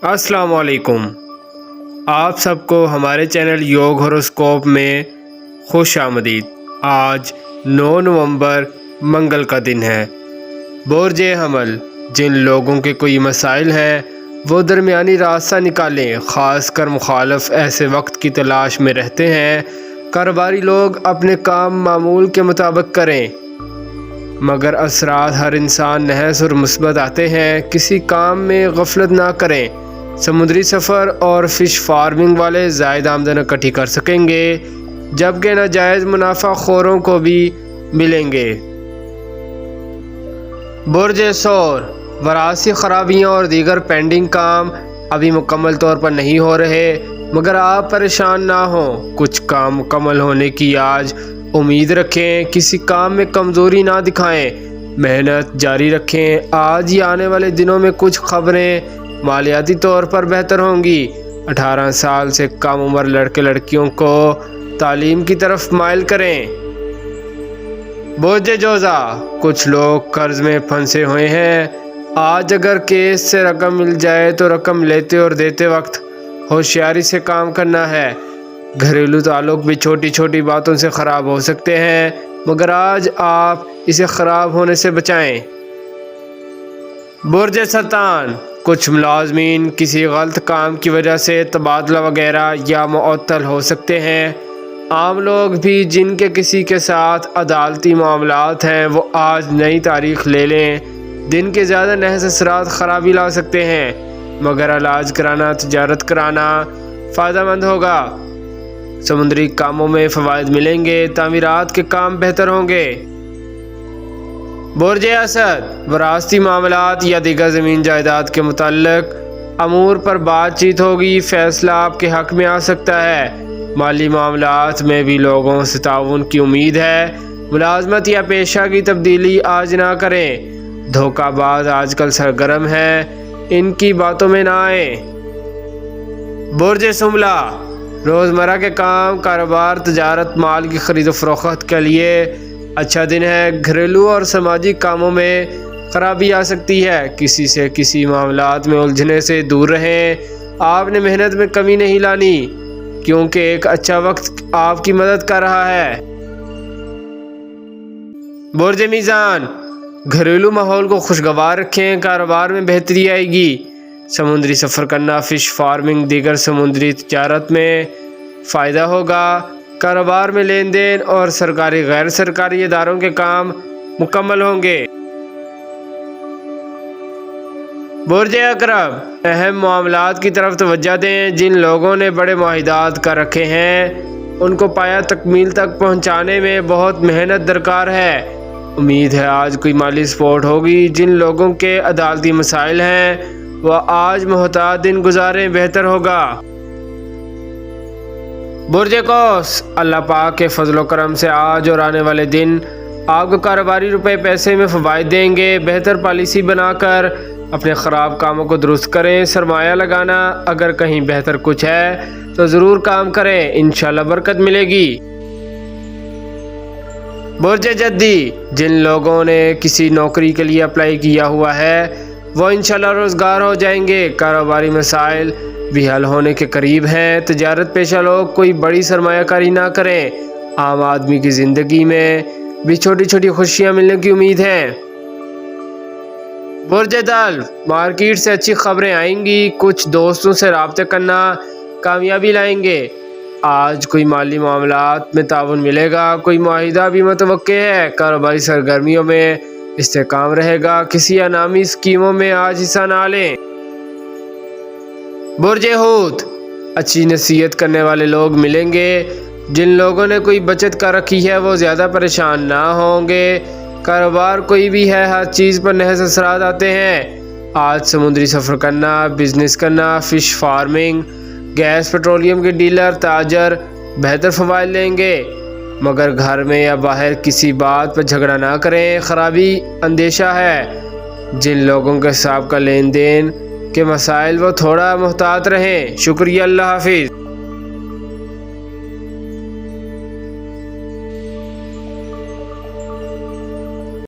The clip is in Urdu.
السلام علیکم۔ آپ سب کو ہمارے چینل یوگ ہوروسکوپ میں خوش آمدید۔ آج 9 نومبر منگل کا دن ہے۔ برج حمل، جن لوگوں کے کوئی مسائل ہیں وہ درمیانی راستہ نکالیں، خاص کر مخالف ایسے وقت کی تلاش میں رہتے ہیں۔ کاروباری لوگ اپنے کام معمول کے مطابق کریں، مگر اثرات ہر انسان نحس اور مثبت آتے ہیں۔ کسی کام میں غفلت نہ کریں۔ سمندری سفر اور فش فارمنگ والے زائد آمدن اکٹھی کر سکیں گے، جبکہ ناجائز منافع خوروں کو بھی ملیں گے۔ برج ثور، وراثی خرابیاں اور دیگر پینڈنگ کام ابھی مکمل طور پر نہیں ہو رہے، مگر آپ پریشان نہ ہوں۔ کچھ کام مکمل ہونے کی آج امید رکھیں۔ کسی کام میں کمزوری نہ دکھائیں، محنت جاری رکھیں۔ آج یا آنے والے دنوں میں کچھ خبریں مالیاتی طور پر بہتر ہوں گی۔ 18 سال سے کم عمر لڑکے لڑکیوں کو تعلیم کی طرف مائل کریں۔ برج جوزا، کچھ لوگ قرض میں پھنسے ہوئے ہیں۔ آج اگر کیس سے رقم مل جائے تو رقم لیتے اور دیتے وقت ہوشیاری سے کام کرنا ہے۔ گھریلو تعلق بھی چھوٹی چھوٹی باتوں سے خراب ہو سکتے ہیں، مگر آج آپ اسے خراب ہونے سے بچائیں۔ برج سرطان، کچھ ملازمین کسی غلط کام کی وجہ سے تبادلہ وغیرہ یا معطل ہو سکتے ہیں۔ عام لوگ بھی جن کے کسی کے ساتھ عدالتی معاملات ہیں وہ آج نئی تاریخ لے لیں۔ دن کے زیادہ نحس اثرات خرابی لا سکتے ہیں، مگر علاج کرانا، تجارت کرانا فائدہ مند ہوگا۔ سمندری کاموں میں فوائد ملیں گے، تعمیرات کے کام بہتر ہوں گے۔ برج اسد، وراثتی معاملات یا دیگر زمین جائیداد کے متعلق امور پر بات چیت ہوگی، فیصلہ آپ کے حق میں آ سکتا ہے۔ مالی معاملات میں بھی لوگوں سے تعاون کی امید ہے۔ ملازمت یا پیشہ کی تبدیلی آج نہ کریں۔ دھوکہ باز آج کل سرگرم ہیں، ان کی باتوں میں نہ آئیں۔ برج شملہ، روزمرہ کے کام، کاروبار، تجارت، مال کی خرید و فروخت کے لیے اچھا دن ہے۔ گھریلو اور سماجی کاموں میں خرابی آ سکتی ہے، کسی سے کسی معاملات میں الجھنے سے دور رہیں۔ آپ نے محنت میں کمی نہیں لانی، کیونکہ ایک اچھا وقت آپ کی مدد کر رہا ہے۔ برج میزان، گھریلو ماحول کو خوشگوار رکھیں، کاروبار میں بہتری آئے گی۔ سمندری سفر کرنا، فش فارمنگ، دیگر سمندری تجارت میں فائدہ ہوگا۔ کاروبار میں لین دین اور سرکاری غیر سرکاری اداروں کے کام مکمل ہوں گے۔ برج عقرب، اہم معاملات کی طرف توجہ دیں۔ جن لوگوں نے بڑے معاہدات کر رکھے ہیں ان کو پایہ تکمیل تک پہنچانے میں بہت محنت درکار ہے۔ امید ہے آج کوئی مالی سپورٹ ہوگی۔ جن لوگوں کے عدالتی مسائل ہیں وہ آج محتاط دن گزاریں، بہتر ہوگا۔ برج قوس، اللہ پاک کے فضل و کرم سے آج اور آنے والے دن آپ کو کاروباری روپے پیسے میں فوائد دیں گے۔ بہتر پالیسی بنا کر اپنے خراب کاموں کو درست کریں۔ سرمایہ لگانا، اگر کہیں بہتر کچھ ہے تو ضرور کام کریں، انشاءاللہ برکت ملے گی۔ برج جدی، جن لوگوں نے کسی نوکری کے لیے اپلائی کیا ہوا ہے وہ انشاءاللہ روزگار ہو جائیں گے۔ کاروباری مسائل بھی حل ہونے کے قریب ہیں۔ تجارت پیشہ لوگ کوئی بڑی سرمایہ کاری نہ کریں۔ عام آدمی کی زندگی میں بھی چھوٹی چھوٹی خوشیاں ملنے کی امید ہے۔ برج دلو، مارکیٹ سے اچھی خبریں آئیں گی۔ کچھ دوستوں سے رابطے کرنا کامیابی لائیں گے۔ آج کوئی مالی معاملات میں تعاون ملے گا۔ کوئی معاہدہ بھی متوقع ہے۔ کاروباری سرگرمیوں میں استحکام رہے گا۔ کسی انعامی اسکیموں میں آج حصہ نہ لیں۔ برج حوت، اچھی نصیحت کرنے والے لوگ ملیں گے۔ جن لوگوں نے کوئی بچت کر رکھی ہے وہ زیادہ پریشان نہ ہوں گے۔ کاروبار کوئی بھی ہے، ہر چیز پر نحس اثرات آتے ہیں۔ آج سمندری سفر کرنا، بزنس کرنا، فش فارمنگ، گیس پٹرولیم کے ڈیلر، تاجر بہتر فوائد لیں گے، مگر گھر میں یا باہر کسی بات پر جھگڑا نہ کریں، خرابی اندیشہ ہے۔ جن لوگوں کے حساب کا لین دین کے مسائل وہ تھوڑا محتاط رہیں۔ شکریہ، اللہ حافظ۔